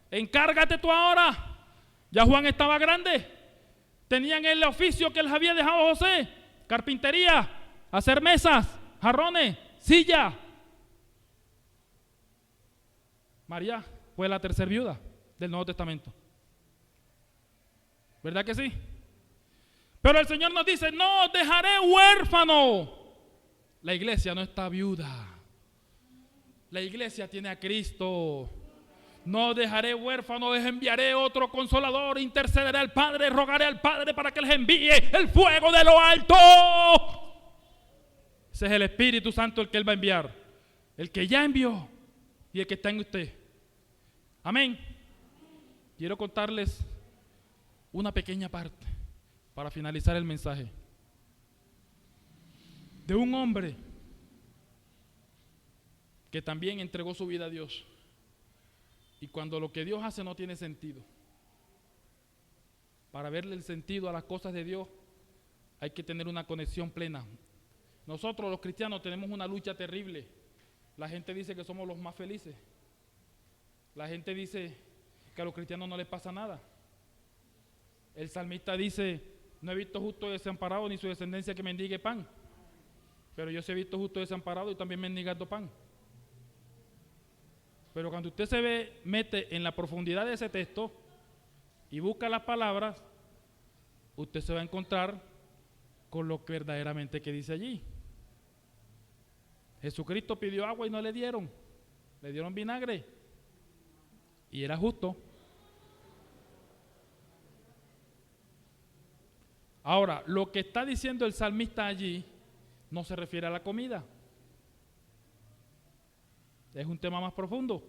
Encárgate tú ahora. Ya Juan estaba grande. Tenían el oficio que les había dejado José: carpintería, hacer mesas, jarrones, silla. María fue la tercera viuda del Nuevo Testamento. ¿Verdad que sí? Pero el Señor nos dice: no os dejaré huérfano. La iglesia no está viuda. La iglesia tiene a Cristo. No os dejaré huérfano, les enviaré otro consolador, intercederé al Padre, rogaré al Padre para que les envíe el fuego de lo alto. Ese es el Espíritu Santo el que Él va a enviar, el que ya envió y el que está en usted. Amén. Quiero contarles una pequeña parte para finalizar el mensaje de un hombre que también entregó su vida a Dios. Y cuando lo que Dios hace no tiene sentido, para verle el sentido a las cosas de Dios hay que tener una conexión plena. Nosotros los cristianos tenemos una lucha terrible. La gente dice que somos los más felices. La gente dice que a los cristianos no les pasa nada. El salmista dice: no he visto justo desamparado ni su descendencia que mendigue pan. Pero yo sí he visto justo desamparado y también mendigando pan. Pero cuando usted mete en la profundidad de ese texto y busca las palabras, usted se va a encontrar con lo que verdaderamente que dice allí. Jesucristo pidió agua y no le dieron vinagre. Y era justo. Ahora, lo que está diciendo el salmista allí no se refiere a la comida. Es un tema más profundo.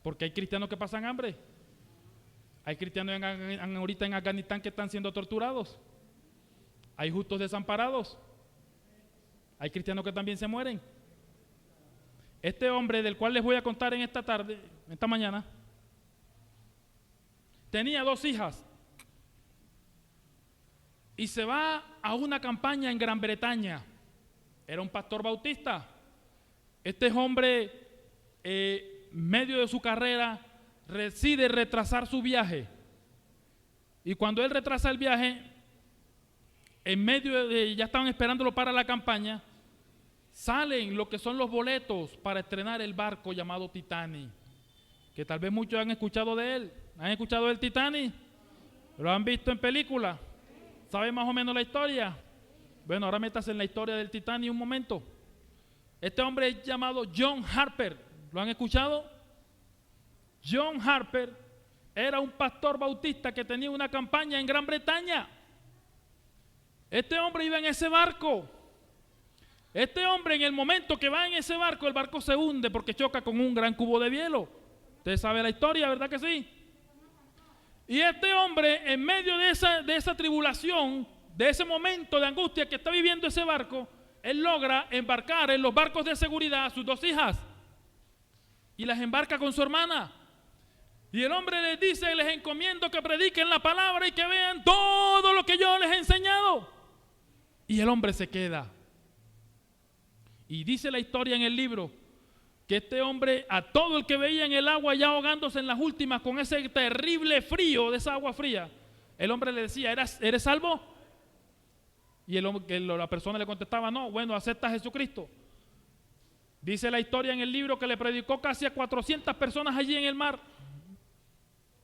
Porque hay cristianos que pasan hambre. Hay cristianos ahorita en Afganistán que están siendo torturados. Hay justos desamparados. Hay cristianos que también se mueren. Este hombre del cual les voy a contar en esta mañana, tenía 2 hijas y se va a una campaña en Gran Bretaña. Era un pastor bautista. Este hombre, medio de su carrera, decide retrasar su viaje. Y cuando él retrasa el viaje, en medio de, ya estaban esperándolo para la campaña, salen lo que son los boletos para estrenar el barco llamado Titanic, que tal vez muchos han escuchado de él. ¿Han escuchado del Titanic? ¿Lo han visto en película? ¿Saben más o menos la historia? Bueno, ahora métase en la historia del Titanic un momento. Este hombre es llamado John Harper. ¿Lo han escuchado? John Harper era un pastor bautista que tenía una campaña en Gran Bretaña. Este hombre iba en ese barco. Este hombre, en el momento que va en ese barco, el barco se hunde porque choca con un gran cubo de hielo. Usted sabe la historia, ¿verdad que sí? Y este hombre, en medio de esa tribulación, de ese momento de angustia que está viviendo ese barco, él logra embarcar en los barcos de seguridad a sus 2 hijas y las embarca con su hermana. Y el hombre les dice: les encomiendo que prediquen la palabra y que vean todo lo que yo les he enseñado. Y el hombre se queda. Y dice la historia en el libro que este hombre, a todo el que veía en el agua ya ahogándose en las últimas con ese terrible frío de esa agua fría, el hombre le decía: ¿eres salvo? Y la persona le contestaba: no. Bueno, acepta a Jesucristo. Dice la historia en el libro que le predicó casi a 400 personas allí en el mar.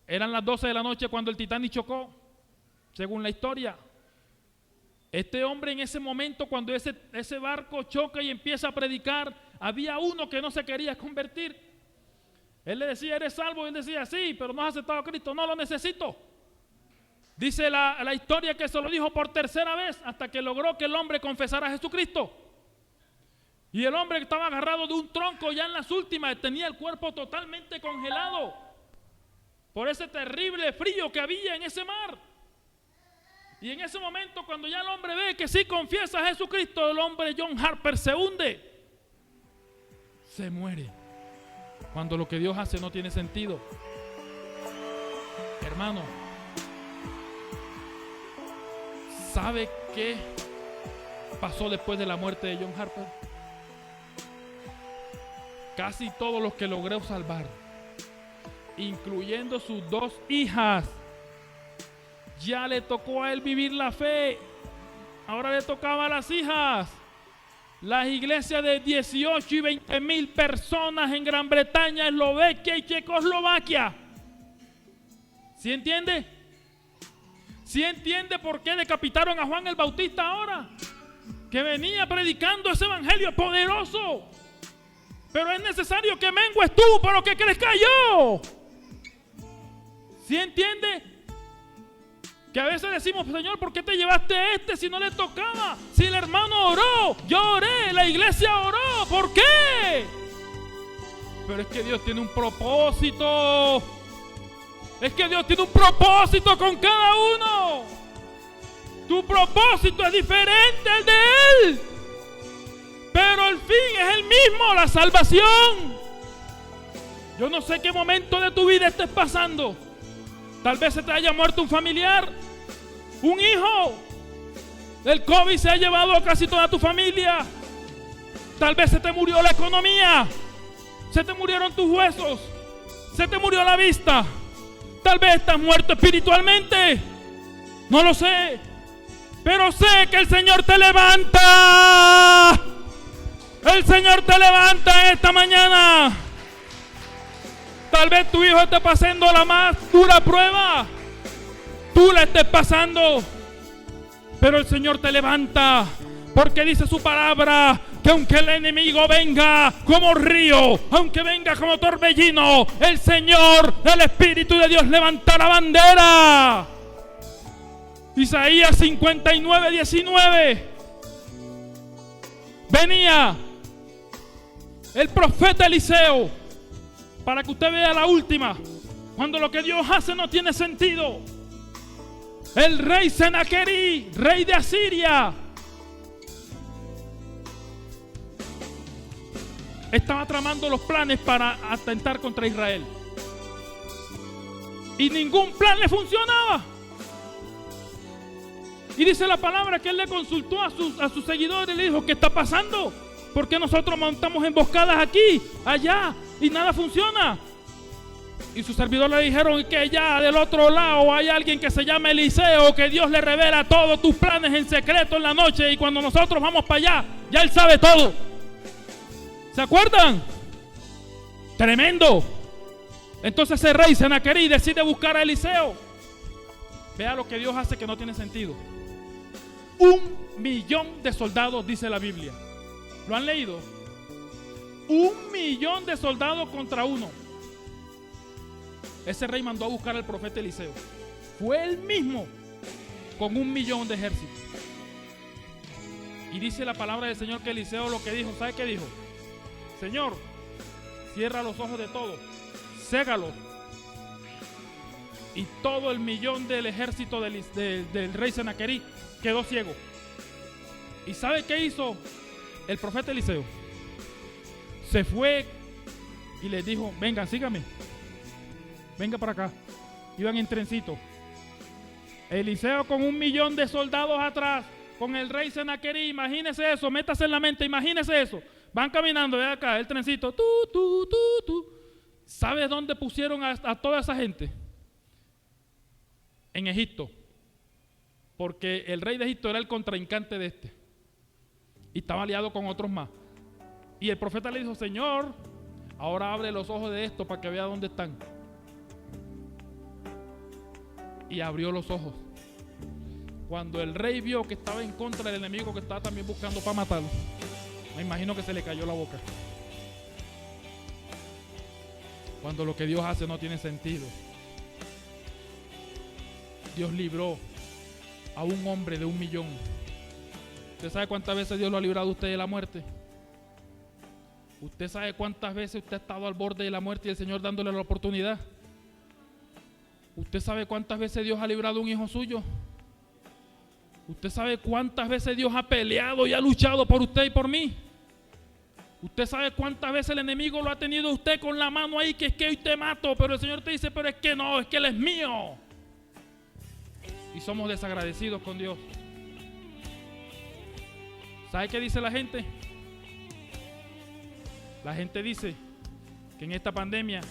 Eran las 12 de la noche cuando el Titanic chocó, según la historia. Este hombre, en ese momento, cuando ese barco choca y empieza a predicar, había uno que no se quería convertir. Él le decía: ¿eres salvo? Y él decía: sí, pero no has aceptado a Cristo. No lo necesito. Dice la historia que se lo dijo por 3ª vez hasta que logró que el hombre confesara a Jesucristo. Y el hombre estaba agarrado de un tronco ya en las últimas, tenía el cuerpo totalmente congelado por ese terrible frío que había en ese mar. Y en ese momento, cuando ya el hombre ve que sí confiesa a Jesucristo, el hombre John Harper se hunde, se muere, cuando lo que Dios hace no tiene sentido. Hermano, ¿sabe qué pasó después de la muerte de John Harper? Casi todos los que logró salvar, incluyendo sus 2 hijas, ya le tocó a él vivir la fe. Ahora le tocaba a las hijas. Las iglesias de 18 y 20 mil personas en Gran Bretaña, Eslovaquia y Checoslovaquia. ¿Sí entiende? ¿Sí entiende por qué decapitaron a Juan el Bautista ahora? Que venía predicando ese evangelio poderoso. Pero es necesario que mengues tú para que crezca yo. ¿Sí entiende? Que a veces decimos: Señor, ¿por qué te llevaste a este si no le tocaba? Si el hermano oró, yo oré, la iglesia oró, ¿por qué? Pero es que Dios tiene un propósito. Es que Dios tiene un propósito con cada uno. Tu propósito es diferente al de Él, pero el fin es el mismo, la salvación. Yo no sé qué momento de tu vida estés pasando. Tal vez se te haya muerto un familiar, un hijo. El COVID se ha llevado a casi toda tu familia. Tal vez se te murió la economía, se te murieron tus huesos, se te murió la vista. Tal vez estás muerto espiritualmente, no lo sé, pero sé que el Señor te levanta. El Señor te levanta esta mañana. Tal vez tu hijo esté pasando la más dura prueba, tú la estés pasando, pero el Señor te levanta, porque dice su palabra que aunque el enemigo venga como río, aunque venga como torbellino, el Señor, el Espíritu de Dios, levantará bandera. Isaías 59:19. Venía el profeta Eliseo, para que usted vea la última, cuando lo que Dios hace no tiene sentido. El rey Senaquerí, rey de Asiria, estaba tramando los planes para atentar contra Israel, y ningún plan le funcionaba. Y dice la palabra que él le consultó a sus seguidores y le dijo: ¿qué está pasando? ¿Por qué nosotros montamos emboscadas aquí, allá, y nada funciona? Y sus servidores le dijeron que allá del otro lado hay alguien que se llama Eliseo, que Dios le revela todos tus planes en secreto en la noche, y cuando nosotros vamos para allá, ya él sabe todo. ¿Se acuerdan? Tremendo. Entonces el rey Senaquerí decide buscar a Eliseo. Vea lo que Dios hace, que no tiene sentido. 1.000.000 de soldados, dice la Biblia. ¿Lo han leído? 1.000.000 de soldados contra uno. Ese rey mandó a buscar al profeta Eliseo. Fue él mismo con 1.000.000 de ejército. Y dice la palabra del Señor que Eliseo lo que dijo, ¿sabe qué dijo? Señor, cierra los ojos de todos, cégalos, y todo el millón del ejército del rey Sennacherib quedó ciego. ¿Y sabe qué hizo el profeta Eliseo? Se fue y les dijo: vengan, síganme, venga para acá. Iban en trencito. Eliseo con 1 millón de soldados atrás, con el rey Sennacherib. Imagínese eso, métase en la mente, imagínese eso. Van caminando, ve acá, el trencito. ¿Sabe dónde pusieron a toda esa gente? En Egipto. Porque el rey de Egipto era el contrincante de este. Y estaba aliado con otros más. Y el profeta le dijo: Señor, ahora abre los ojos de esto para que vea dónde están. Y abrió los ojos. Cuando el rey vio que estaba en contra del enemigo, que estaba también buscando para matarlo, me imagino que se le cayó la boca. Cuando lo que Dios hace no tiene sentido. Dios libró a un hombre de 1 millón. ¿Usted sabe cuántas veces Dios lo ha librado a usted de la muerte? ¿Usted sabe cuántas veces usted ha estado al borde de la muerte y el Señor dándole la oportunidad? ¿Usted sabe cuántas veces Dios ha librado a un hijo suyo? ¿Usted sabe cuántas veces Dios ha peleado y ha luchado por usted y por mí? ¿Usted sabe cuántas veces el enemigo lo ha tenido a usted con la mano ahí, que es que hoy te mato, pero el Señor te dice: pero es que no, es que Él es mío? Y somos desagradecidos con Dios. ¿Sabe qué dice la gente? La gente dice que en esta pandemia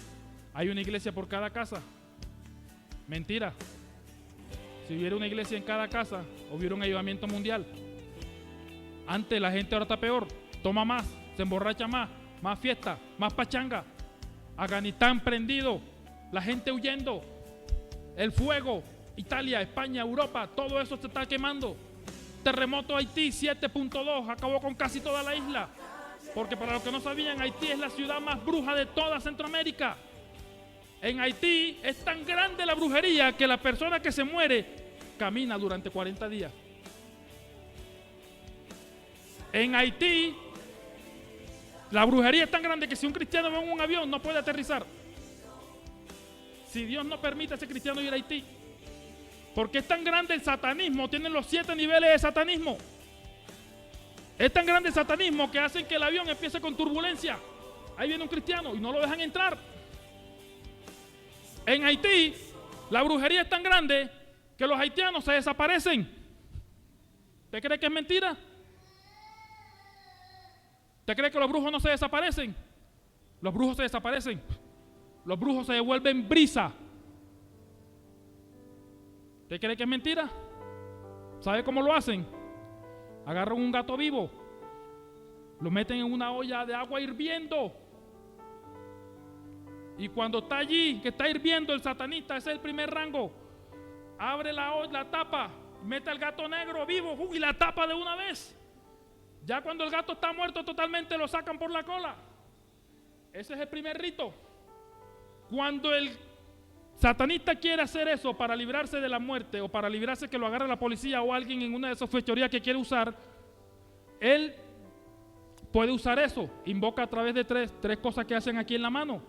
hay una iglesia por cada casa. Mentira. Si hubiera una iglesia en cada casa, hubiera un avivamiento mundial. Antes la gente ahora está peor, toma más, se emborracha más fiesta, más pachanga. Afganistán prendido, la gente huyendo, el fuego, Italia, España, Europa, todo eso se está quemando. Terremoto Haití 7.2, acabó con casi toda la isla. Porque para los que no sabían, Haití es la ciudad más bruja de toda Centroamérica. En Haití es tan grande la brujería que la persona que se muere camina durante 40 días. En Haití la brujería es tan grande que si un cristiano va en un avión no puede aterrizar. Si Dios no permite a ese cristiano ir a Haití. Porque es tan grande el satanismo, tienen los 7 niveles de satanismo. Es tan grande el satanismo que hacen que el avión empiece con turbulencia. Ahí viene un cristiano y no lo dejan entrar. En Haití, la brujería es tan grande que los haitianos se desaparecen. ¿Usted cree que es mentira? ¿Usted cree que los brujos no se desaparecen? Los brujos se desaparecen. Los brujos se devuelven brisa. ¿Usted cree que es mentira? ¿Sabe cómo lo hacen? Agarran un gato vivo, lo meten en una olla de agua hirviendo. Y cuando está allí, que está hirviendo, el satanista, ese es el primer rango, abre la tapa, mete al gato negro vivo y la tapa de una vez. Ya cuando el gato está muerto totalmente, lo sacan por la cola. Ese es el primer rito. Cuando el satanista quiere hacer eso para librarse de la muerte o para librarse que lo agarre la policía o alguien en una de esas fechorías que quiere usar, él puede usar eso. Invoca a través de tres cosas que hacen aquí en la mano.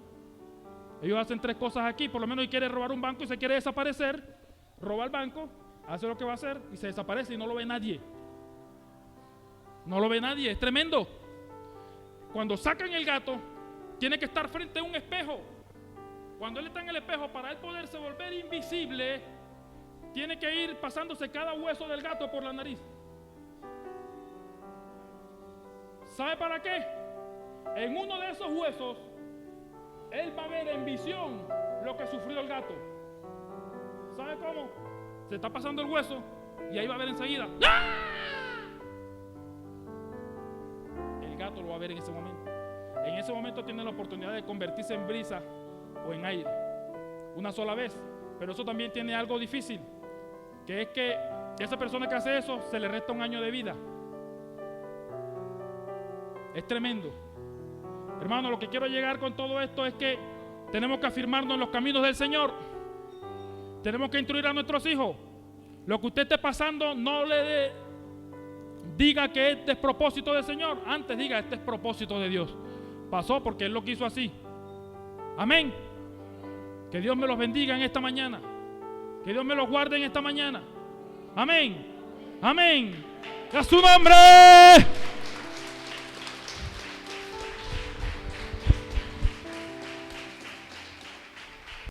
Ellos hacen 3 cosas aquí. Por lo menos quiere robar un banco y se quiere desaparecer. Roba el banco, hace lo que va a hacer y se desaparece y no lo ve nadie. No lo ve nadie, es tremendo. Cuando sacan el gato, tiene que estar frente a un espejo. Cuando él está en el espejo, para él poderse volver invisible, tiene que ir pasándose cada hueso del gato por la nariz. ¿Sabe para qué? En uno de esos huesos, él va a ver en visión lo que sufrió el gato. ¿Sabe cómo? Se está pasando el hueso y ahí va a ver enseguida. ¡Ah! El gato lo va a ver en ese momento. En ese momento tiene la oportunidad de convertirse en brisa o en aire, una sola vez. Pero eso también tiene algo difícil, que es que esa persona que hace eso se le resta 1 año de vida. Es tremendo. Hermano, lo que quiero llegar con todo esto es que tenemos que afirmarnos en los caminos del Señor. Tenemos que instruir a nuestros hijos. Lo que usted esté pasando, no le diga que es despropósito del Señor. Antes diga, este es propósito de Dios. Pasó porque Él lo quiso así. Amén. Que Dios me los bendiga en esta mañana. Que Dios me los guarde en esta mañana. Amén. Amén. ¡A su nombre!